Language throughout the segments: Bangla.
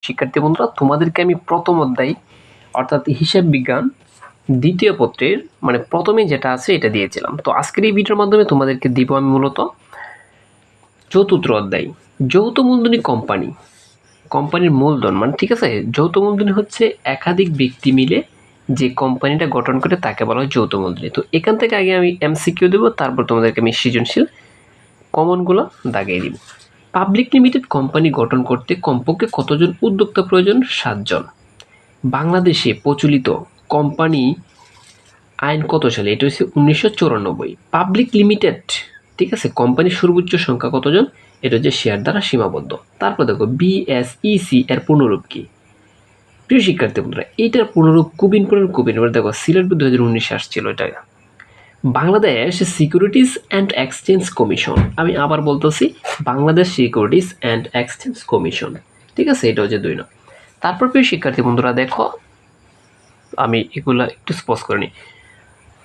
শিক্ষার্থী বন্ধুরা, তোমাদেরকে আমি প্রথম অধ্যায় অর্থাৎ হিসাব বিজ্ঞান দ্বিতীয় পত্রের মানে প্রথমে যেটা আছে এটা দিয়েছিলাম। তো আজকের এই ভিডিওর মাধ্যমে তোমাদেরকে দিব আমি মূলত চতুর্থ অধ্যায় যৌথ মূলধনী কোম্পানির মূলধন মানে ঠিক আছে। যৌথ মূলধনী হচ্ছে একাধিক ব্যক্তি মিলে যে কোম্পানিটা গঠন করে তাকে বলা হয় যৌথ মূলধনী। তো এখান থেকে আগে আমি এমসিকিউ দেবো, তারপর তোমাদেরকে আমি সৃজনশীল কমনগুলো দাগিয়ে দিব। পাবলিক লিমিটেড কোম্পানি গঠন করতে কমপক্ষে কতজন উদ্যোক্তা প্রয়োজন? 7 জন। বাংলাদেশে প্রচলিত কোম্পানি আইন কত সালে? এটা হচ্ছে 1994। পাবলিক লিমিটেড ঠিক আছে কোম্পানির সর্বোচ্চ সংখ্যা কতজন? এটা হচ্ছে শেয়ার দ্বারা সীমাবদ্ধ। তারপর দেখো বিএসইসি এর পুনরূপ কি? প্রিয় শিক্ষার্থী বন্ধুরা, এইটার পুনরূপ কুবিন দেখো সিলেট 2019 আসছিল এটা। Bangladesh securities and exchange commission, আমি আবার বলতেছি Bangladesh securities and exchange commission, ঠিক আছে, এটা হচ্ছে 2 নম্বর। তারপর প্রিয় শিক্ষার্থী বন্ধুরা দেখো, আমি এগুলা একটু স্পষ্ট করে নিই।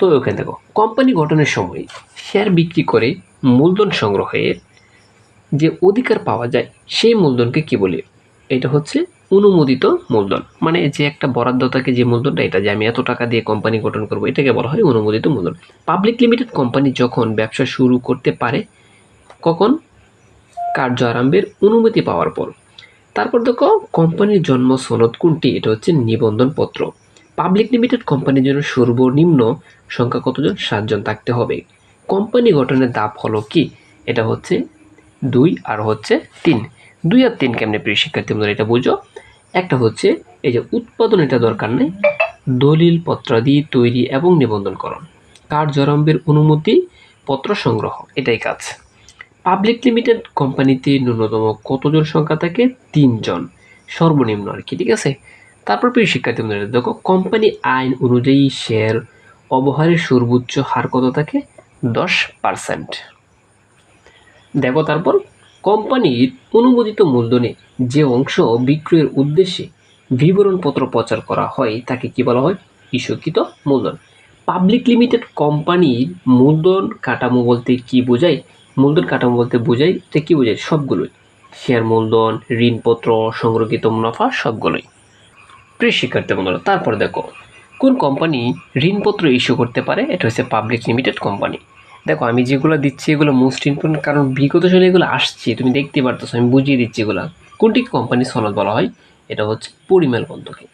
তো ওখানে দেখো কোম্পানি গঠনের সময় শেয়ার বিক্রি করে মূলধন সংগ্রহের যে অধিকার পাওয়া যায় সেই মূলধনকে কি বলে? এটা হচ্ছে অনুমোদিত মূলধন, মানে যে একটা বরাদ্দ থাকে যে মূলধনটা, এটা যে আমি এত টাকা দিয়ে কোম্পানি গঠন করবো, এটাকে বলা হয় অনুমোদিত মূলধন। পাবলিক লিমিটেড কোম্পানি যখন ব্যবসা শুরু করতে পারে কখন? কার্য আরম্ভের অনুমতি পাওয়ার পর। তারপর দেখো কোম্পানির জন্ম সনদ কোনটি? এটা হচ্ছে নিবন্ধন পত্র। পাবলিক লিমিটেড কোম্পানির জন্য সর্বনিম্ন সংখ্যা কতজন? 7 জন থাকতে হবে। কোম্পানি গঠনের ধাপ হলো কি? এটা হচ্ছে 2 আর হচ্ছে 3। 2 আর 3 কেমনে প্রিয় শিক্ষার্থী বন্ধুরা এটা বুঝো। একটা হচ্ছে এই যে উৎপাদন, এটা দরকার নেই, দলিল পত্রাদি তৈরি এবং নিবন্ধনকরণ, কার্য আরম্ভের অনুমতি পত্র সংগ্রহ, এটাই কাজ। পাবলিক লিমিটেড কোম্পানিতে ন্যূনতম কতজন সংখ্যা থাকে? 3 জন সর্বনিম্ন আর কি, ঠিক আছে। তারপর প্রিয় শিক্ষার্থী বন্ধুরা দেখো কোম্পানি আইন অনুযায়ী শেয়ার অবহারের সর্বোচ্চ হার কত থাকে? 10%। দেখো তারপর কোম্পানির অনুমোদিত মূলধনে যে অংশ বিক্রয়ের উদ্দেশ্যে বিবরণপত্র প্রচার করা হয় তাকে কি বলা হয়? ইস্যুকৃত মূলধন। পাবলিক লিমিটেড কোম্পানির মূলধন কাঠামো বলতে কি বোঝায়? মূলধন কাঠামো বলতে বোঝায় এটা কি বোঝায়? সবগুলোই, শেয়ার মূলধন, ঋণপত্র, সংরক্ষিত মুনাফা, সবগুলোই। প্রিয় শিক্ষার্থী বন্ধুরা, তারপর দেখো কোন কোম্পানি ঋণপত্র ইস্যু করতে পারে? এটা হচ্ছে পাবলিক লিমিটেড কোম্পানি। দেখো আমি যেগুলো দিচ্ছি এগুলো মোস্ট ইম্পর্টেন্ট, কারণ বিগত সালে এগুলো আসছে, তুমি দেখতে পারতেছো, আমি বুঝিয়ে দিচ্ছি এগুলো। কোনটি কোম্পানি সনদ বলা হয়? এটা হচ্ছে পরিমেল বন্ধকে।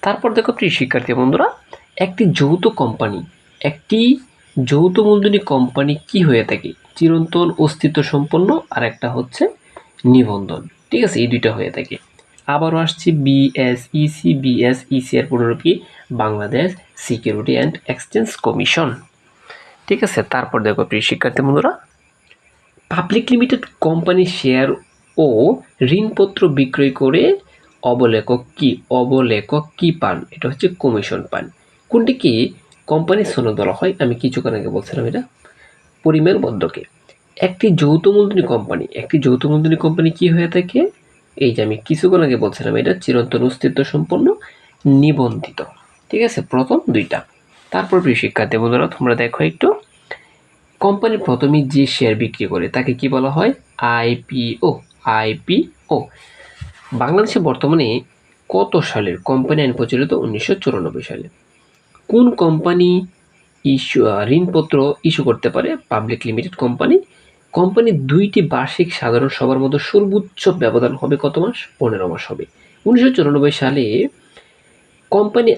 তারপর দেখো প্রিয় শিক্ষার্থী বন্ধুরা, একটি যৌথ মূলধনী কোম্পানি কি হয়ে থাকে? চিরন্তন অস্তিত্ব সম্পন্ন, আর একটা হচ্ছে নিবন্ধন, ঠিক আছে, এই দুইটা হয়ে থাকে। আবারও আসছি বিএসইসি এর পুনরূপ কি? Bangladesh security and exchange commission, ঠিক আছে। তারপর দেখো প্রিয় শিক্ষার্থী বন্ধুরা, পাবলিক লিমিটেড কোম্পানি শেয়ার ও ঋণপত্র বিক্রয় করে অবলেখক কি পান? এটা হচ্ছে কমিশন পান। কোনটিকে কোম্পানির সনদ বলা হয়? আমি কিছুক্ষণ আগে বলছিলাম এটা পরিমেল বদ্ধকে। একটি যৌথ মূলধনী কোম্পানি কি হয়ে থাকে? এই যে আমি কিছুক্ষণ আগে বলছিলাম এটা চিরন্তন অস্তিত্ব সম্পন্ন, নিবন্ধিত, ঠিক আছে, প্রথম দুইটা। তারপর প্রিয় শিক্ষার্থী বন্ধুরা তোমরা দেখো একটু, কোম্পানি প্রথমে যে শেয়ার বিক্রি করে তাকে কি বলা হয়? আইপিও। বাংলাদেশে বর্তমানে কত সালের কোম্পানি আইন প্রচলিত? 1994 সালে। কোন কোম্পানি ঋণপত্র ইস্যু করতে পারে? পাবলিক লিমিটেড কোম্পানি 2টি বার্ষিক সাধারণ সভার মধ্যে সর্বোচ্চ ব্যবধান হবে কত মাস? 15 মাস হবে। 1994 সালে কোম্পানি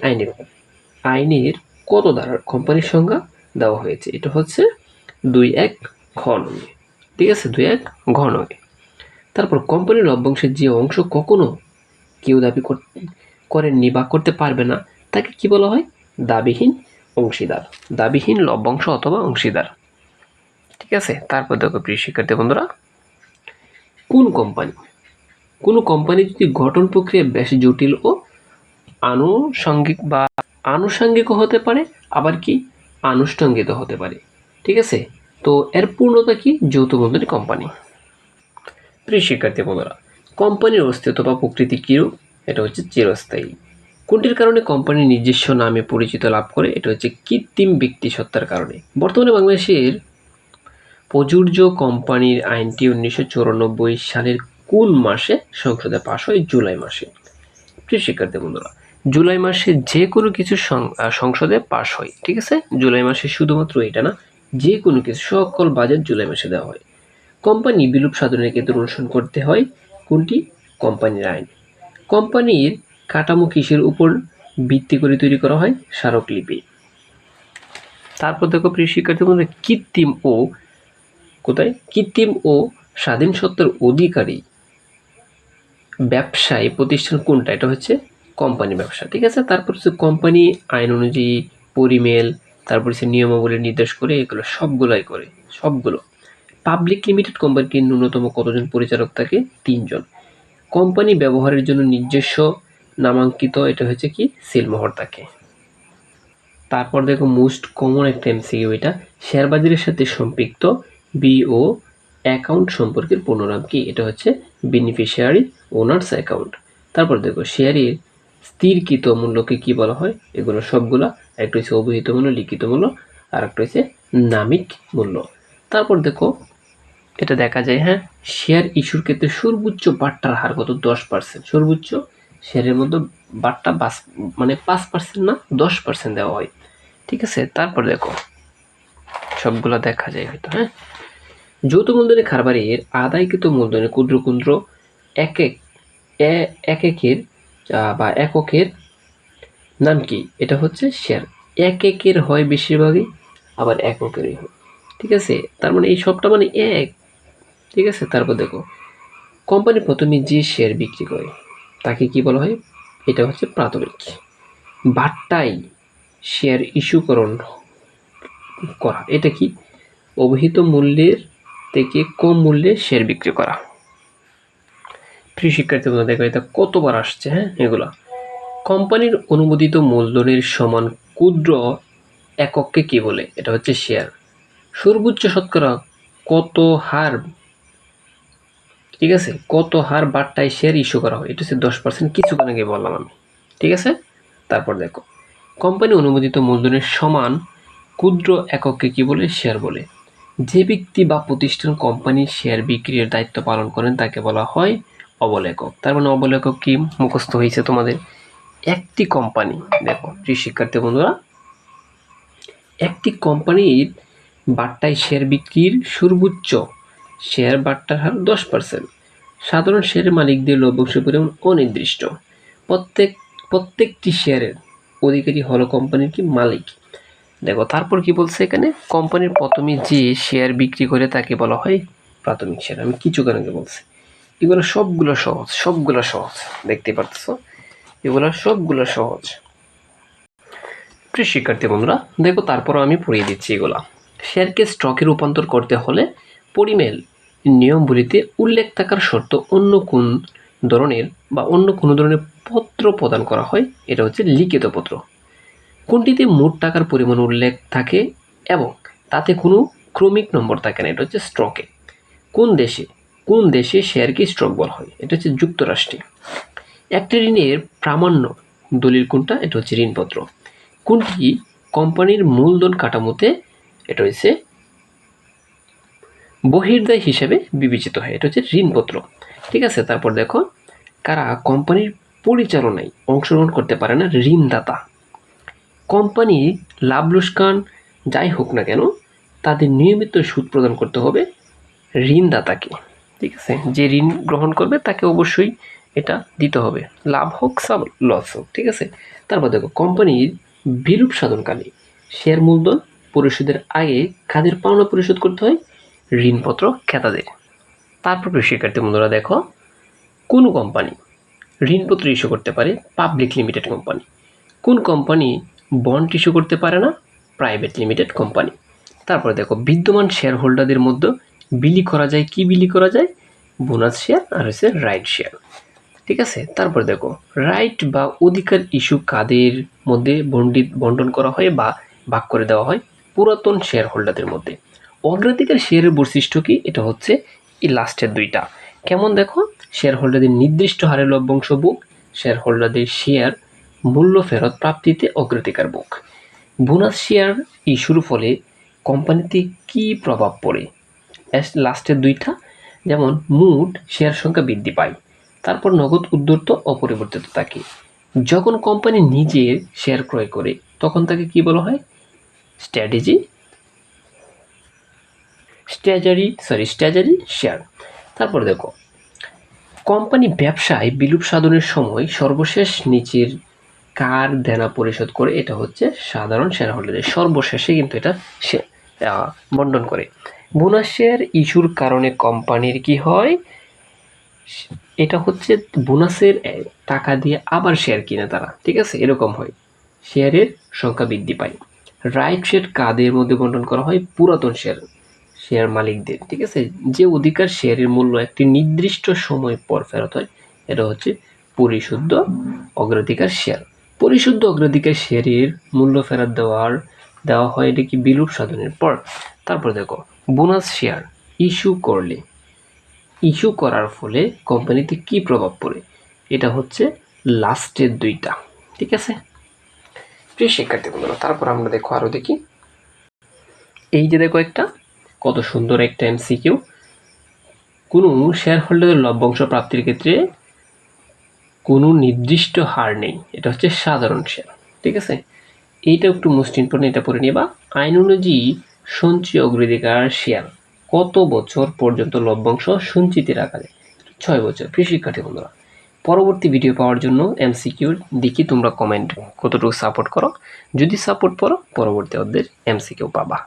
আইনের কত ধারার কোম্পানির সংজ্ঞা দেওয়া হয়েছে? এটা হচ্ছে 21 ঘ নং, ঠিক আছে, 21 ঘ নং। তারপর কোম্পানির লভ্যাংশের যে অংশ কখনো কেউ দাবি করেননি বা করতে পারবে না তাকে কি বলা হয়? দাবিহীন লভ্যাংশ অথবা অংশীদার, ঠিক আছে। তারপর দেখো প্রিয় শিক্ষার্থী বন্ধুরা, কোন কোম্পানি যদি গঠন প্রক্রিয়া বেশ জটিল ও আনুষঙ্গিক হতে পারে, আবার কি আনুষ্ঠাঙ্গিক হতে পারে, ঠিক আছে। তো এর পূর্ণতা কি? যৌথ মূলধনী কোম্পানি। প্রিয় শিক্ষার্থী বন্ধুরা, কোম্পানির অস্তিত্ব বা প্রকৃতি কিরূপ? এটা হচ্ছে চিরস্থায়ী। কোনটির কারণে কোম্পানি নিজস্ব নামে পরিচিত লাভ করে? এটা হচ্ছে কৃত্রিম ব্যক্তিসত্তার কারণে। বর্তমানে বাংলাদেশের প্রযোজ্য কোম্পানির আইনটি 1994 সালের কোন মাসে সংসদে পাশ হয়? জুলাই মাসে। প্রিয় শিক্ষার্থী বন্ধুরা, জুলাই মাসে যে কোনো কিছু সংসদে পাশ হয়, ঠিক আছে? জুলাই মাসে শুধুমাত্র এটা না, যে কোনো কিছু সকল বাজেট জুলাই মাসে দেওয়া হয়। কোম্পানি বিলুপ সাধনের ক্ষেত্রে অনুসরণ করতে হয় কোনটি? কোম্পানির আইন। কোম্পানির কাঠামো কিসের উপর ভিত্তি করে তৈরি করা হয়? স্মারকলিপি। তারপর দেখো প্রিয় শিক্ষার্থী বন্ধুরা, কৃত্রিম ও স্বাধীন সত্তার অধিকারী ব্যবসায়ী প্রতিষ্ঠান কোনটা? এটা হচ্ছে কোম্পানি ব্যবসা, ঠিক আছে? তারপর হচ্ছে কোম্পানি আইন অনুযায়ী পরিমেল, তারপর হচ্ছে নিয়মাবলী নির্দেশ করে, এগুলো সবগুলাই করে, সবগুলো। পাবলিক লিমিটেড কোম্পানির ন্যূনতম কতজন পরিচালক থাকে? 3 জন। কোম্পানি ব্যবহারের জন্য নিজস্ব নামাঙ্কিত, এটা হচ্ছে কি? সিলমোহর থাকে। তারপর দেখো মোস্ট কমন একটা এমসিকিউ, এটা শেয়ার বাজারের সাথে সম্পৃক্ত বিও অ্যাকাউন্ট সম্পর্কের পূর্ণনাম কি? এটা হচ্ছে বেনিফিশিয়ারি ওনার্স অ্যাকাউন্ট। তারপর দেখো শেয়ারের স্থিরকৃত মূল্যকে কি বলা হয়? এগুলো সবগুলা, একটা হচ্ছে অবহিত মূল্য, লিখিত মূল্য, আর একটা হচ্ছে নামিক মূল্য। তারপর দেখো এটা দেখা যায়, হ্যাঁ, শেয়ার ইস্যুর ক্ষেত্রে সর্বোচ্চ বাট্টার হার কত? 10%। সর্বোচ্চ শেয়ারের মধ্যে বাট্টা 5% না 10% দেওয়া হয়, ঠিক আছে? তারপর দেখো সবগুলা দেখা যায় হয়তো, হ্যাঁ। যৌথ মূলধনের কারবারের আদায়কৃত মূলধনের ক্ষুদ্র ক্ষুদ্র এককের বা এককের নাম কি? এটা হচ্ছে শেয়ার। একের হয় বেশিরভাগই, আবার এককেরই হয়, ঠিক আছে? তার মানে এই সবটা মানে এক, ঠিক আছে? তারপর দেখো কোম্পানি প্রথমে যে শেয়ার বিক্রি করে তাকে কি বলা হয়? এটা হচ্ছে প্রাথমিক। বাট্টায় শেয়ার ইস্যুকরণ করা, এটা কি? অবহিত মূল্যের থেকে কম মূল্যে শেয়ার বিক্রি করা। প্রিয় শিক্ষার্থী বন্ধুরা, দেখো এটা কতবার আসছে, হ্যাঁ, এগুলা। কোম্পানির অনুমোদিত মূলধনের সমান ক্ষুদ্র একককে কি বলে? এটা হচ্ছে শেয়ার। সর্বোচ্চ শতকরা কত হার, ঠিক আছে, কত হার বাট্টায় শেয়ার ইস্যু করা হয়? এটা হচ্ছে 10%, কিছুক্ষণ আগে বললাম আমি, ঠিক আছে? তারপর দেখো কোম্পানি অনুমোদিত মূলধনের সমান ক্ষুদ্র একককে কি বলে? শেয়ার বলে। যে ব্যক্তি বা প্রতিষ্ঠান কোম্পানির শেয়ার বিক্রির দায়িত্ব পালন করেন তাকে বলা হয় অবল একক। তার মানে অবল একক কি মুখস্থ হয়েছে তোমাদের? একটি কোম্পানি, দেখো প্রিয় শিক্ষার্থী বন্ধুরা, একটি কোম্পানির বাট্টায় শেয়ার বিক্রির সর্বোচ্চ শেয়ার বাট্টার হার 10%। সাধারণ শেয়ারের মালিকদের লভ্যাংশের পরিমাণ অনির্দিষ্ট। প্রত্যেকটি শেয়ারের অধিকারী হলো কোম্পানির কি? মালিক। দেখো তারপর কি বলছে এখানে? কোম্পানির প্রথমে যে শেয়ার বিক্রি করে তাকে বলা হয় প্রাথমিক শেয়ার। আমি কিছুক্ষণ আগে বলছি। এগুলো সবগুলো সহজ, দেখতে পাচ্ছ, এগুলো সবগুলো সহজ। প্রিয় শিক্ষার্থী বন্ধুরা, দেখো তারপর আমি পড়িয়ে দিচ্ছি এগুলা। শেয়ারকে স্টকে রূপান্তর করতে হলে পরিমেল নিয়মগুলিতে উল্লেখ থাকার শর্ত অন্য কোনো ধরনের পত্র প্রদান করা হয়, এটা হচ্ছে লিখিত পত্র। কোনটিতে মোট টাকার পরিমাণ উল্লেখ থাকে এবং তাতে কোনো ক্রমিক নম্বর থাকে না, এটা হচ্ছে স্টকে। কোন দেশে শেয়ারকে স্টক বলা হয়? এটা হচ্ছে যুক্তরাষ্ট্রে। একটি ঋণের প্রামাণ্য দলিল কোনটা? এটা হচ্ছে ঋণপত্র। কোনটি কোম্পানির মূলধন কাঠামোতে, এটা হচ্ছে বহির্দায় হিসেবে বিবেচিত হয়, এটা হচ্ছে ঋণপত্র, ঠিক আছে? তারপর দেখো কারা কোম্পানির পরিচালনায় অংশগ্রহণ করতে পারে না? ঋণদাতা। কোম্পানি লাভ লোকসান যাই হোক না কেন তাদের নিয়মিত সুদ প্রদান করতে হবে ঋণদাতাকে, ঠিক আছে? যে ঋণ গ্রহণ করবে তাকে অবশ্যই এটা দিতে হবে, লাভ হোক লস হোক, ঠিক আছে? তারপর দেখো কোম্পানির বিলুপ সাধনকালে শেয়ার মূলধন পরিশোধের আগে কাদের পাওনা পরিশোধ করতে হয়? ঋণপত্র ক্রেতাদের। তারপর শিক্ষার্থী বন্ধুরা দেখো কোন কোম্পানি ঋণপত্র ইস্যু করতে পারে? Public limited company. কোন কোম্পানি বন্ড ইস্যু করতে পারে না? Private limited company. তারপরে দেখো বিদ্যমান শেয়ার হোল্ডারদের মধ্যে বিলি করা যায়, কি বিলি করা যায়? বোনাস শেয়ার আর হচ্ছে রাইট শেয়ার, ঠিক আছে? তারপর দেখো রাইট বা অধিকার ইস্যু কাদের মধ্যে বন্টন করা হয় বা ভাগ করে দেওয়া হয়? পুরাতন শেয়ার হোল্ডারদের মধ্যে। অগ্রাধিকার শেয়ারের বৈশিষ্ট্য কি? এটা হচ্ছে এই লাস্টের দুইটা। কেমন দেখো, শেয়ার হোল্ডারদের নির্দিষ্ট হারে লভ্যাংশ বুক, শেয়ার হোল্ডারদের শেয়ার মূল্য ফেরত প্রাপ্তিতে অগ্রাধিকার বুক। বোনাস শেয়ার ইস্যুর ফলে কোম্পানিতে কি প্রভাব পড়ে? লাস্টের দুইটা, যেমন মোট শেয়ার সংখ্যা বৃদ্ধি পায়, তারপর নগদ উদ্ধৃত অপরিবর্তিত থাকে। যখন কোম্পানি নিজের শেয়ার ক্রয় করে তখন তাকে কি বলা হয়? স্ট্র্যাজারি শেয়ার। তারপর দেখো, কোম্পানি ব্যবসায় বিলুপ সাধনের সময় সর্বশেষ নিচের কার দেনা পরিশোধ করে? এটা হচ্ছে সাধারণ শেয়ার হোল্ডারদের সর্বশেষে কিন্তু এটা বন্টন করে। বোনাস শেয়ার ইস্যুর কারণে কোম্পানির কি হয়? এটা হচ্ছে বোনাসের টাকা দিয়ে আবার শেয়ার কিনে তারা, ঠিক আছে, এরকম হয়। শেয়ারের সংখ্যা বৃদ্ধি পায়। রাইট শেয়ার কাদের মধ্যে বন্টন করা হয়? পুরাতন শেয়ার মালিকদের, ঠিক আছে, যে অধিকার শেয়ারের মূল্য একটি নির্দিষ্ট সময় পর ফেরত হয়, এটা হচ্ছে পরিশুদ্ধ অগ্রাধিকার শেয়ার। পরিশুদ্ধ অগ্রাধিকার শেয়ারের মূল্য ফেরত দেওয়া হয় এটা কি? বিলুপ সাধনের পর। তারপর দেখো, বোনাস শেয়ার ইস্যু করার ফলে কোম্পানিতে কি প্রভাব পড়ে? এটা হচ্ছে লাস্টের দুইটা, ঠিক আছে প্রিয় শিক্ষার্থী বন্ধুরা। তারপর আমরা দেখো আরো দেখি, এই যে দেখো একটা কত সুন্দর একটা এমসিকিউ। কোনো শেয়ার হোল্ডারের লভ্যাংশ প্রাপ্তির ক্ষেত্রে কোনো নির্দিষ্ট হার নেই, এটা হচ্ছে সাধারণ শেয়ার, ঠিক আছে। এইটা একটু মোস্ট ইম্পর্টেন্ট, এটা পড়ে নিবা। আইন অনুযায়ী সঞ্চয় অগ্রাধিকার শেয়ার কত বছর পর্যন্ত লভ্যাংশ সঞ্চিতি রাখা যায়? 6 বছর। প্রিয় শিক্ষার্থী বন্ধুরা, পরবর্তী ভিডিও পাওয়ার জন্য এমসিকিউর দিকে তোমরা কমেন্ট কতটুকু সাপোর্ট করো। যদি সাপোর্ট করো, পরবর্তী অধ্যায়ের এমসিকিউ পাবা।